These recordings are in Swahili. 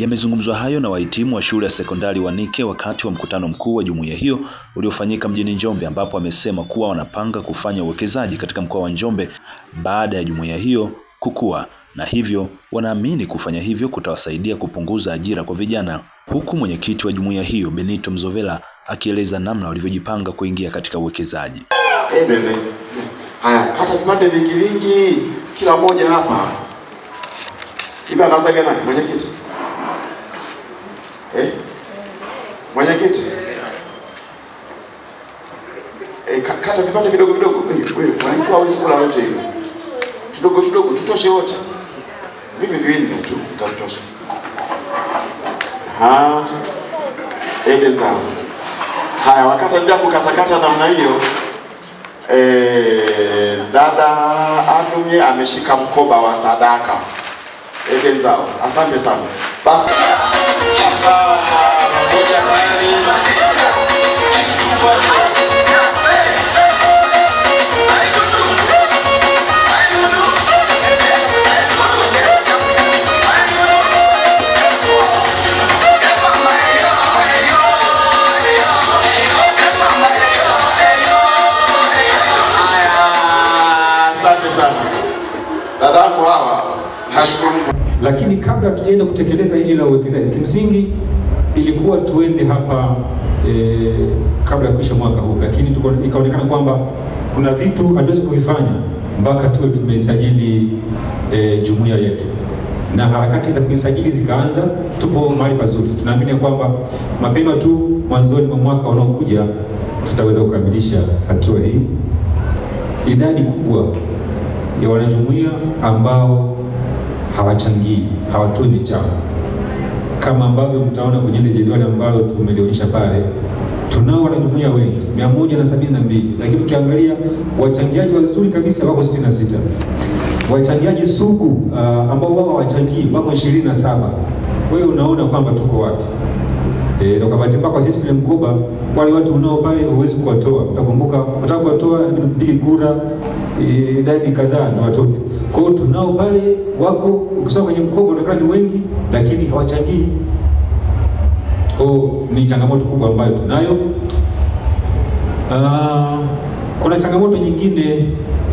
Yamezungumzwa hayo na wahitimu wa shule ya sekondari Wanike wakati wa mkutano mkuu wa jumuiya hiyo uliofanyika mjini Njombe, ambapo amesema kuwa wanapanga kufanya uwekezaji katika mkoa wa Njombe baada ya jumuiya hiyo kukua, na hivyo wanaamini kufanya hivyo kutawasaidia kupunguza ajira kwa vijana, huku mwenyekiti wa jumuiya hiyo Benito Mzovela akieleza namna walivyojipanga kuingia katika uwekezaji. Haya, kata vipande vingi kila mmoja hapa. Hivi anaanza gani mwenyekiti? Mwenyekiti. Kata vipande vidogo. Wewe walikuwa hawezi kula wote hivi. Tudogo tutoshe wote. Mimi viwili tu tutatosha. Zao. Haya, wakati ndio kukatakata namna hiyo. Dada Anume ameshika mkoba wa sadaka. Zao. Asante sana. Basi dadangu hawa nashukuru. Lakini kabla tujaenda kutekeleza hili la uwekezaji, kimsingi ilikuwa tuende hapa kabla ya kuisha mwaka huu, lakini ikaonekana kwamba kuna vitu hatuwezi kuvifanya mpaka tuwe tumesajili jumuiya yetu, na harakati za kuisajili zikaanza. Tupo mahali pazuri, tunaamini kwamba mapema tu mwanzoni mwa mwaka unaokuja tutaweza kukamilisha hatua hii. Idadi kubwa ya wanajumuiya ambao hawachangii, hawatoi michango, kama ambavyo mtaona kwenye ile jedwali ambalo tumelionyesha pale, tunao wanajumuiya wengi 172, lakini ukiangalia wachangiaji wazuri kabisa wako 66. Wachangiaji sugu ambao wao hawachangii wako 27. Kwa hiyo unaona kwamba tuko wapi. Na kwa bahati mbaya kwa sisi ni mkoba, wale watu unao pale huwezi kuwatoa. Utakumbuka unataka kuwatoa nipige kura idadi kadhaa na watoke. Kwa hiyo tunao pale wako, ukisoma kwenye mkoba unakuwa ni wengi lakini hawachangii. Ni changamoto kubwa ambayo tunayo. Kuna changamoto nyingine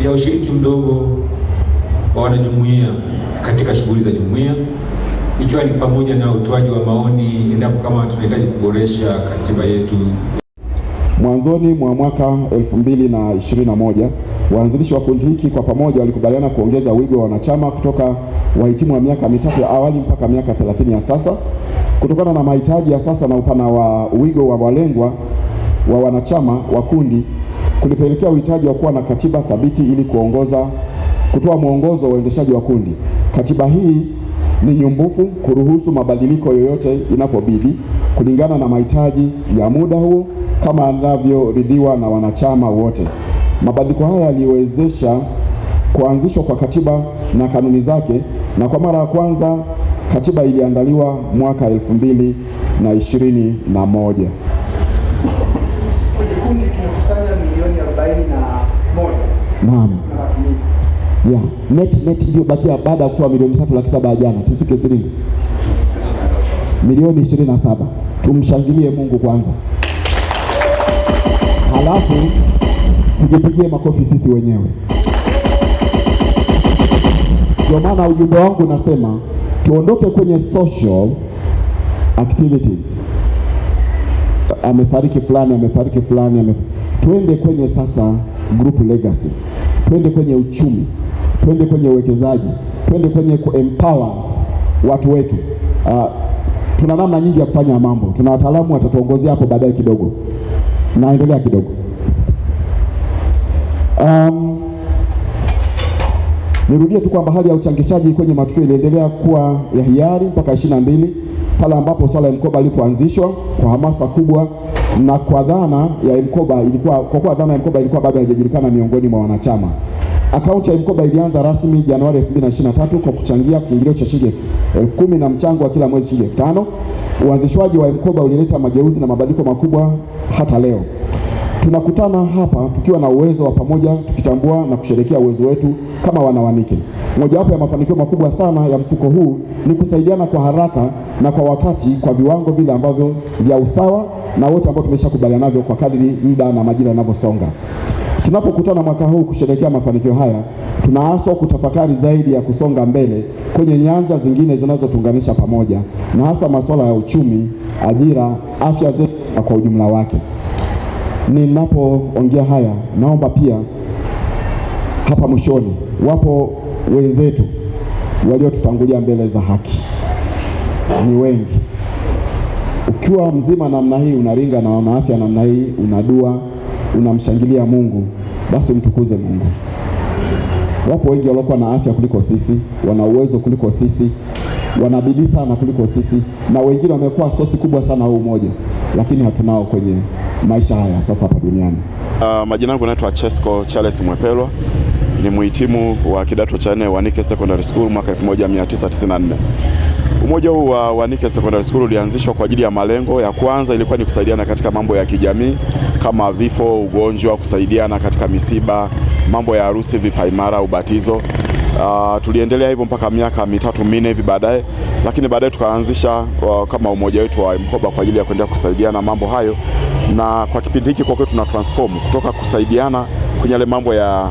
ya ushiriki mdogo wa wanajumuiya katika shughuli za jumuiya, ikiwa ni pamoja na utoaji wa maoni endapo kama tunahitaji kuboresha katiba yetu. Mwanzoni mwa mwaka 2021 waanzilishi wa kundi hiki kwa pamoja walikubaliana kuongeza wigo wa wanachama kutoka wahitimu wa miaka mitatu ya awali mpaka miaka 30 ya sasa. Kutokana na mahitaji ya sasa na upana wa wigo wa walengwa wa wanachama wa kundi, kulipelekea uhitaji wa kuwa na katiba thabiti ili kutoa mwongozo wa uendeshaji wa kundi. Katiba hii ni nyumbufu kuruhusu mabadiliko yoyote inapobidi kulingana na mahitaji ya muda huo kama anavyoridhiwa na wanachama wote. Mabadiliko haya yaliwezesha kuanzishwa kwa katiba na kanuni zake, na kwa mara ya kwanza katiba iliandaliwa mwaka 2021. Kwenye kundi tumekusanya milioni 41. Naam. Na matumizi. Net ndio bakia baada ya kutoa milioni 3,700 jana. Tusike shilingi milioni 27. Tumshangilie Mungu kwanza. Halafu tujipigie makofi sisi wenyewe. Ndio maana ujumbe wangu nasema tuondoke kwenye social activities. Amefariki fulani, tuende kwenye sasa group legacy. Twende kwenye uchumi, twende kwenye uwekezaji, twende kwenye empower watu wetu. Tuna namna nyingi ya kufanya mambo. Tuna wataalamu watatuongozea hapo baadaye kidogo. Naendelea kidogo. Nirudie tu kwamba hali ya uchangishaji kwenye matukio iliendelea kuwa ya hiari mpaka 22 pale ambapo swala ya mkoba ilipoanzishwa kwa hamasa kubwa, na kwa dhana ya mkoba ilikuwa bado haijajulikana miongoni mwa wanachama. Akaunti ya mkoba ilianza rasmi Januari 2023 kwa kuchangia kiingilio cha shilingi 10,000 na mchango wa kila mwezi shilingi 5,000. Uanzishwaji wa mkoba ulileta mageuzi na mabadiliko makubwa hata leo. Tunakutana hapa tukiwa na uwezo wa pamoja, tukitambua na kusherehekea uwezo wetu kama wanawanike. Mojawapo ya mafanikio makubwa sana ya mfuko huu ni kusaidiana kwa haraka na kwa wakati kwa viwango vile ambavyo vya usawa na wote ambao tumeshakubaliana navyo kwa kadri muda na majira yanavyosonga. Tunapokutana mwaka huu kusherehekea mafanikio haya, tunaaswa kutafakari zaidi ya kusonga mbele kwenye nyanja zingine zinazotuunganisha pamoja, na hasa masuala ya uchumi, ajira, afya zetu na kwa ujumla wake. Ninapoongea haya, naomba pia hapa mwishoni, wapo wenzetu waliotutangulia mbele za haki, ni wengi. Ukiwa mzima namna hii, unaringa na una afya namna hii, unadua, unamshangilia Mungu, basi mtukuze Mungu. Wapo wengi waliokuwa na afya kuliko sisi, wana uwezo kuliko sisi, wana bidii sana kuliko sisi, na wengine wamekuwa sosi kubwa sana huu umoja, lakini hatunao kwenye maisha haya sasa hapa duniani. Majina yangu naitwa Chesco Charles Mwepelwa, ni mhitimu wa kidato cha 4 Wanike Secondary School mwaka 1994. Umoja huu wa Wanike Secondary School ulianzishwa kwa ajili ya malengo. Ya kwanza ilikuwa ni kusaidiana katika mambo ya kijamii kama vifo, ugonjwa, kusaidiana katika misiba, mambo ya harusi, vipaimara, ubatizo. Tuliendelea hivyo mpaka miaka 3-4 hivi baadaye, lakini baadaye tukaanzisha kama umoja wetu wa mkoba kwa ajili ya kuendelea kusaidiana mambo hayo. Na kwa kipindi hiki kwa kweli tuna transform kutoka kusaidiana kwenye yale mambo ya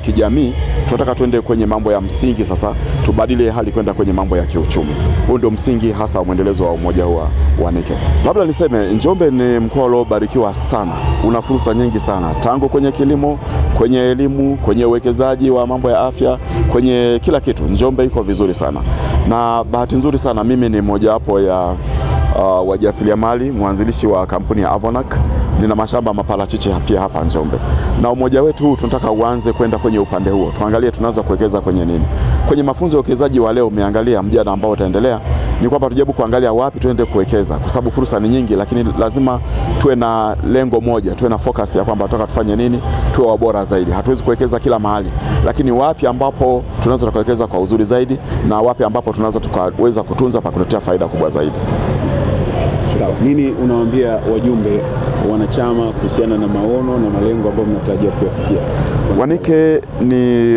kijamii, tunataka tuende kwenye mambo ya msingi sasa, tubadili hali kwenda kwenye mambo ya kiuchumi. Huu ndio msingi hasa wa mwendelezo wa umoja huu wa Wanike. Labda niseme Njombe ni mkoa uliobarikiwa sana, una fursa nyingi sana, tangu kwenye kilimo, kwenye elimu, kwenye uwekezaji wa mambo ya afya, kwenye kila kitu. Njombe iko vizuri sana, na bahati nzuri sana mimi ni mojawapo ya wajasiriamali, mwanzilishi wa kampuni ya Avonac. Nina mashamba maparachichi pia hapa Njombe, na umoja wetu huu tunataka uanze kwenda kwenye upande huo. Tuangalie tunaanza kuwekeza kwenye nini. Kwenye mafunzo ya uwekezaji wa leo umeangalia, mjadala ambao utaendelea ni kwamba tujaribu kuangalia wapi tuende kuwekeza, kwa sababu fursa ni nyingi, lakini lazima tuwe na lengo moja, tuwe na focus ya kwamba tunataka tufanye nini, tuwe wabora zaidi. Hatuwezi kuwekeza kila mahali, lakini wapi ambapo tunaweza tukawekeza kwa uzuri zaidi, na wapi ambapo tunaweza tukaweza kutunza pa kuletea faida kubwa zaidi. Sawa. Nini unawaambia wajumbe wanachama kuhusiana na maono na malengo ambayo mnatarajia kuyafikia? Wanike ni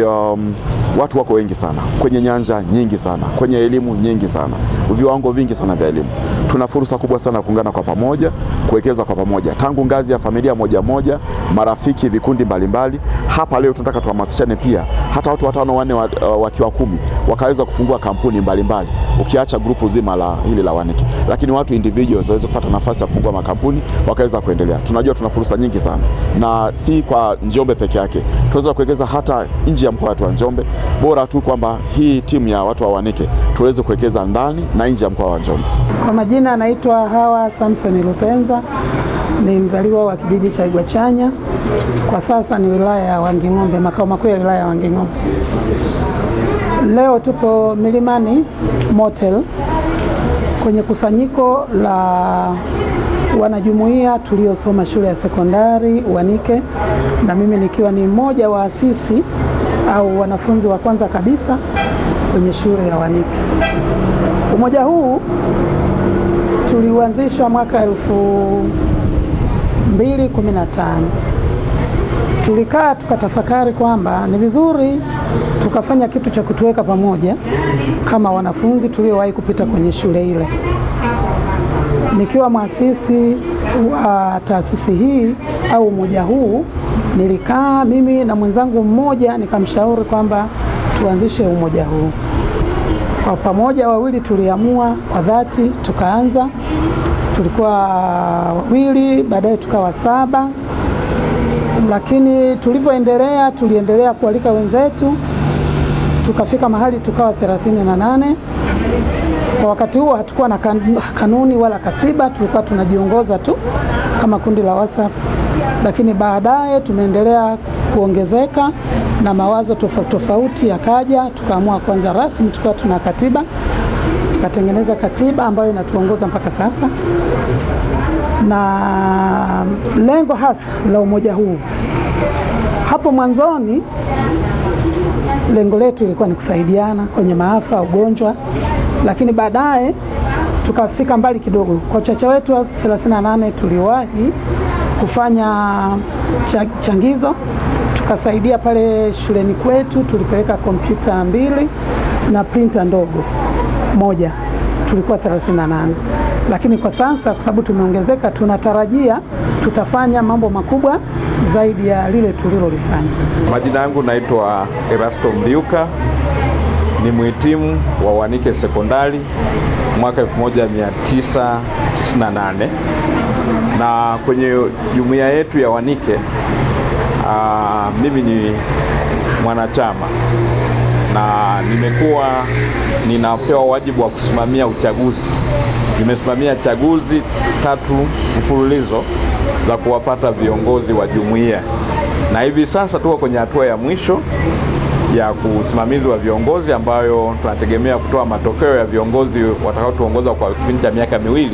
watu wako wengi sana kwenye nyanja nyingi sana, kwenye elimu nyingi sana, viwango vingi sana vya elimu. Tuna fursa kubwa sana kuungana kwa pamoja, kuwekeza kwa pamoja, tangu ngazi ya familia moja moja, marafiki, vikundi mbalimbali. Hapa leo tunataka tuhamasishane pia, hata watu 5-4 wakiwa 10 wakaweza kufungua kampuni mbalimbali, ukiacha grupu zima la hili la Wanike, lakini watu individuals waweze kupata nafasi ya kufungua makampuni, wakaweza kuendelea. Tunajua tuna fursa nyingi sana, na si kwa Njombe peke yake, tunaweza kuwekeza hata nje ya mkoa wetu wa Njombe. Bora tu kwamba hii timu ya watu wa Wanike tuweze kuwekeza ndani na nje ya mkoa wa Njombe. Kwa majina anaitwa Hawa Samson Lupenza, ni mzaliwa wa kijiji cha Igwachanya. Kwa sasa ni wilaya ya Wanging'ombe, makao makuu ya wilaya ya Wanging'ombe. Leo tupo Milimani Motel kwenye kusanyiko la wanajumuiya tuliosoma shule ya sekondari Wanike, na mimi nikiwa ni mmoja wa asisi au wanafunzi wa kwanza kabisa kwenye shule ya Wanike. Umoja huu tuliuanzisha mwaka 2015. Tulikaa tukatafakari kwamba ni vizuri tukafanya kitu cha kutuweka pamoja kama wanafunzi tuliowahi kupita kwenye shule ile. Nikiwa mwasisi wa taasisi hii au umoja huu, nilikaa mimi na mwenzangu mmoja nikamshauri kwamba tuanzishe umoja huu. Kwa pamoja wawili tuliamua kwa dhati, tukaanza. Tulikuwa wawili, baadaye tukawa 7, lakini tulivyoendelea tuliendelea kualika wenzetu, tukafika mahali tukawa 38. Kwa wakati huo hatukuwa na kanuni wala katiba, tulikuwa tunajiongoza tu kama kundi la WhatsApp, lakini baadaye tumeendelea kuongezeka na mawazo tofauti tofauti yakaja, tukaamua kwanza rasmi tukawa tuna katiba, tukatengeneza katiba ambayo inatuongoza mpaka sasa. Na lengo hasa la umoja huu, hapo mwanzoni lengo letu ilikuwa ni kusaidiana kwenye maafa, ugonjwa, lakini baadaye tukafika mbali kidogo. Kwa uchache wetu 38 tuliwahi kufanya changizo. Tukasaidia pale shuleni kwetu, tulipeleka kompyuta 2 na printer ndogo 1, tulikuwa 38. Lakini kwa sasa kwa sababu tumeongezeka, tunatarajia tutafanya mambo makubwa zaidi ya lile tulilolifanya. Majina yangu naitwa Erasto Mbiuka, ni mhitimu wa Wanike Sekondari mwaka 1998, na kwenye jumuiya yetu ya Wanike mimi ni mwanachama na nimekuwa ninapewa wajibu wa kusimamia uchaguzi. Nimesimamia chaguzi 3 mfululizo za kuwapata viongozi wa jumuiya, na hivi sasa tuko kwenye hatua ya mwisho ya kusimamizi wa viongozi ambayo tunategemea kutoa matokeo ya viongozi watakaotuongoza kwa kipindi cha miaka 2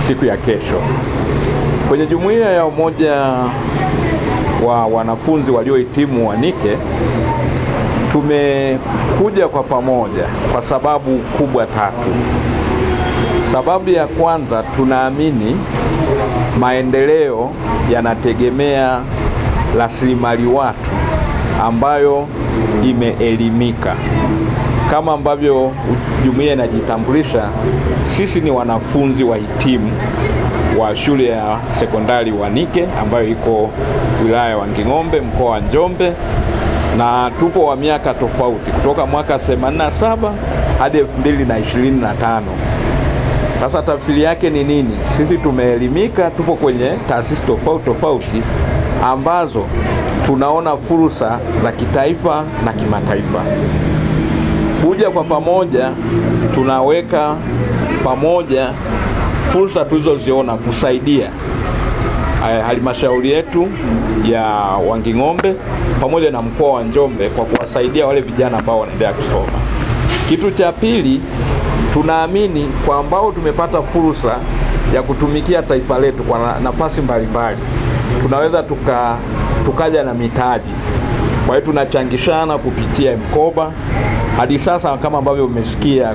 siku ya kesho. Kwenye jumuiya ya umoja wa wanafunzi waliohitimu Wanike tumekuja kwa pamoja kwa sababu kubwa 3. Sababu ya kwanza, tunaamini maendeleo yanategemea rasilimali watu ambayo imeelimika. Kama ambavyo jumuiya inajitambulisha, sisi ni wanafunzi wahitimu wa shule ya sekondari Wanike ambayo iko wilaya ya Wanging'ombe, mkoa wa Njombe, na tupo wa miaka tofauti kutoka mwaka 87 hadi 2025. Sasa tafsiri yake ni nini? Sisi tumeelimika, tupo kwenye taasisi tofauti ambazo tunaona fursa za kitaifa na kimataifa. Kuja kwa pamoja, tunaweka pamoja fursa tulizoziona kusaidia halmashauri yetu ya Wanging'ombe pamoja na mkoa wa Njombe kwa kuwasaidia wale vijana ambao wanaendelea kusoma. Kitu cha pili, tunaamini kwa ambao tumepata fursa ya kutumikia taifa letu kwa nafasi mbalimbali, tunaweza tukaja na mitaji. Kwa hiyo tunachangishana kupitia mkoba. Hadi sasa kama ambavyo umesikia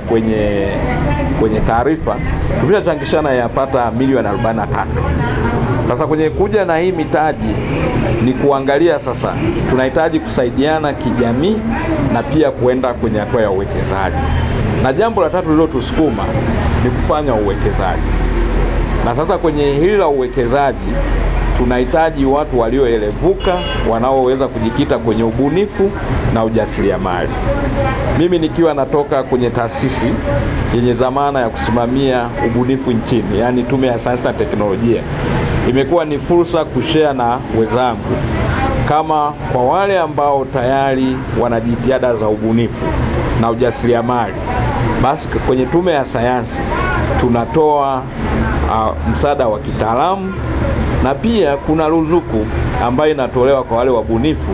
kwenye taarifa, tumeshachangishana yapata milioni 43. Sasa kwenye kuja na hii mitaji ni kuangalia sasa tunahitaji kusaidiana kijamii na pia kuenda kwenye hatua ya uwekezaji. Na jambo la 3 lilotusukuma ni kufanya uwekezaji. Na sasa kwenye hili la uwekezaji tunahitaji watu walioelevuka wanaoweza kujikita kwenye ubunifu na ujasiriamali. Mimi nikiwa natoka kwenye taasisi yenye dhamana ya kusimamia ubunifu nchini, yani Tume ya Sayansi na Teknolojia, imekuwa ni fursa kushare na wenzangu kama kwa wale ambao tayari wana jitihada za ubunifu na ujasiriamali, basi kwenye Tume ya Sayansi tunatoa msaada wa kitaalamu, na pia kuna ruzuku ambayo inatolewa kwa wale wabunifu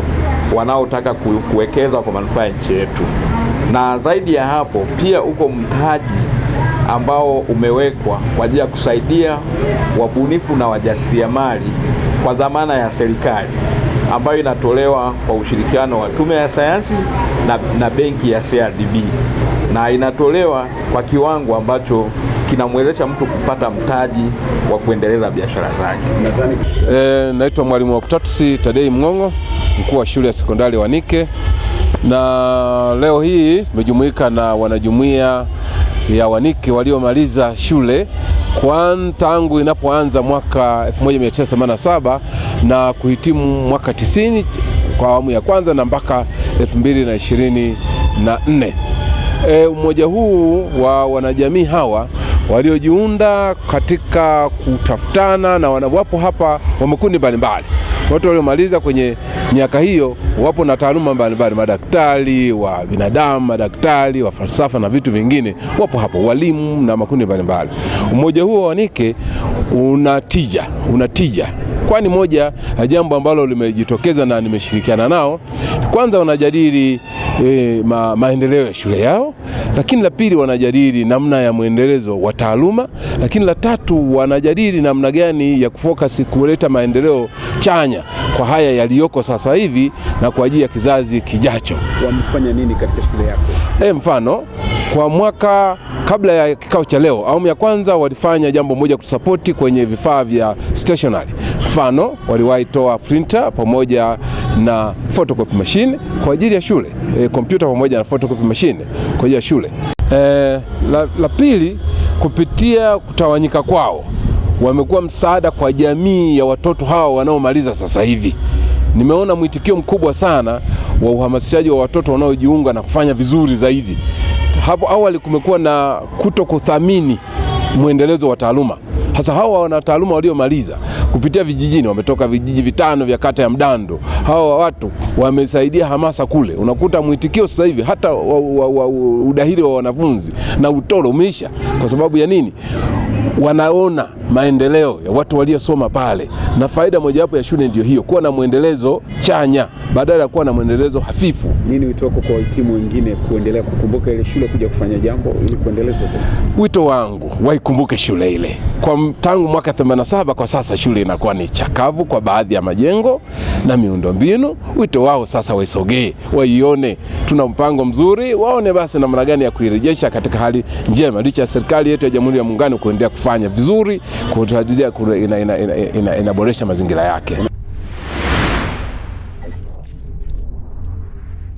wanaotaka kuwekeza kwa manufaa ya nchi yetu. Na zaidi ya hapo pia uko mtaji ambao umewekwa kwa ajili ya kusaidia wabunifu na wajasiriamali kwa dhamana ya serikali, ambayo inatolewa kwa ushirikiano wa Tume ya Sayansi na benki ya CRDB, na inatolewa kwa kiwango ambacho kinamwezesha mtu kupata mtaji wa kuendeleza biashara zake. Naitwa Mwalimu Octatus Tadei Mng'ong'o, mkuu wa shule ya sekondari Wanike, na leo hii tumejumuika na wanajumuiya ya Wanike waliomaliza shule tangu inapoanza mwaka 1987 na kuhitimu mwaka 90 kwa awamu ya kwanza na mpaka 2024. Umoja huu wa wanajamii hawa waliojiunda katika kutafutana na wapo hapa wa makundi mbalimbali. Watu waliomaliza kwenye miaka hiyo wapo na taaluma mbalimbali, madaktari wa binadamu, madaktari wa falsafa na vitu vingine, wapo hapo, walimu na makundi mbalimbali. Umoja huo wa Wanike unatija. Kwani moja ya jambo ambalo limejitokeza na nimeshirikiana nao, kwanza wanajadili maendeleo ya shule yao, lakini la pili wanajadili namna ya muendelezo wa taaluma, lakini la tatu wanajadili namna gani ya kufocus kuleta maendeleo chanya kwa haya yaliyoko sasa hivi na kwa ajili ya kizazi kijacho. Wamefanya nini katika shule yako? Mfano, kwa mwaka kabla ya kikao cha leo, awamu ya kwanza walifanya jambo moja, kutusapoti kwenye vifaa vya stationery, Mfano, waliwahi toa printer pamoja na photocopy machine kwa ajili ya shule, kompyuta pamoja na photocopy machine kwa ajili ya shule. La pili, kupitia kutawanyika kwao wamekuwa msaada kwa jamii ya watoto hao wanaomaliza sasa hivi. Nimeona mwitikio mkubwa sana wa uhamasishaji wa watoto wanaojiunga na kufanya vizuri zaidi. Hapo awali kumekuwa na kutokuthamini muendelezo wa taaluma. Hasa hawa wana taaluma waliomaliza kupitia vijijini, wametoka vijiji 5 vya kata ya Mdando. Hawa watu wamesaidia hamasa kule. Unakuta mwitikio sasa hivi hata udahili wa wanafunzi na utoro umeisha. Kwa sababu ya nini? Wanaona maendeleo ya watu waliosoma pale, na faida mojawapo ya shule ndio hiyo, kuwa na muendelezo chanya badala ya kuwa na muendelezo hafifu. Nini wito wako kwa wahitimu wengine kuendelea kukumbuka ile shule, kuja kufanya jambo ili kuendeleza sasa? Wito wangu, waikumbuke shule ile. Kwa tangu mwaka 87 kwa sasa shule inakuwa ni chakavu kwa baadhi ya majengo na miundombinu. Wito wao sasa waisogee, waione tuna mpango mzuri, waone basi namna gani ya kuirejesha katika hali njema, licha ya serikali yetu ya Jamhuri ya Muungano kuendelea kufanya vizuri, inaboresha mazingira yake.